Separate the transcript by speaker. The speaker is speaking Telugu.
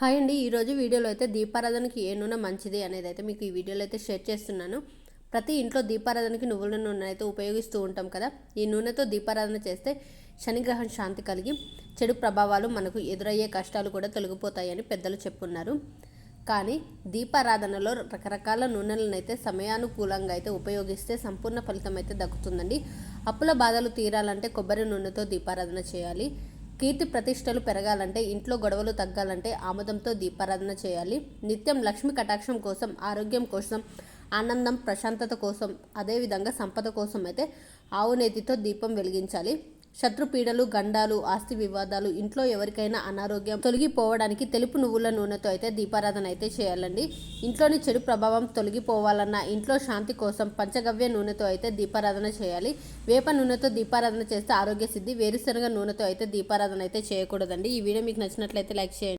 Speaker 1: హాయ్ అండి. ఈరోజు వీడియోలో అయితే దీపారాధనకి ఏ నూనె మంచిది అనేది అయితే మీకు ఈ వీడియోలో అయితే షేర్ చేస్తున్నాను. ప్రతి ఇంట్లో దీపారాధనకి నువ్వుల నూనె అయితే ఉపయోగిస్తూ ఉంటాం కదా. ఈ నూనెతో దీపారాధన చేస్తే శనిగ్రహం శాంతి కలిగి చెడు ప్రభావాలు మనకు ఎదురయ్యే కష్టాలు కూడా తొలగిపోతాయని పెద్దలు చెప్పున్నారు. కానీ దీపారాధనలో రకరకాల నూనెలను అయితే సమయానుకూలంగా అయితే ఉపయోగిస్తే సంపూర్ణ ఫలితం అయితే దక్కుతుందండి. అప్పుల బాధలు తీరాలంటే కొబ్బరి నూనెతో దీపారాధన చేయాలి. కీర్తి ప్రతిష్టలు పెరగాలంటే, ఇంట్లో గొడవలు తగ్గాలంటే ఆముదంతో దీపారాధన చేయాలి. నిత్యం లక్ష్మి కటాక్షం కోసం, ఆరోగ్యం కోసం, ఆనందం ప్రశాంతత కోసం, అదేవిధంగా సంపద కోసం అయితే ఆవు నేతితో దీపం వెలిగించాలి. శత్రుపీడలు, గండాలు, ఆస్తి వివాదాలు, ఇంట్లో ఎవరికైనా అనారోగ్యం తొలగిపోవడానికి తెలుపు నువ్వుల నూనెతో అయితే దీపారాధన అయితే చేయాలండి. ఇంట్లోని చెడు ప్రభావం తొలగిపోవాలన్నా, ఇంట్లో శాంతి కోసం పంచగవ్య నూనెతో అయితే దీపారాధన చేయాలి. వేప నూనెతో దీపారాధన చేస్తే ఆరోగ్య సిద్ధి. వేరుశనగ నూనెతో అయితే దీపారాధన అయితే చేయకూడదండి. ఈ వీడియో మీకు నచ్చినట్లయితే లైక్ చేయండి.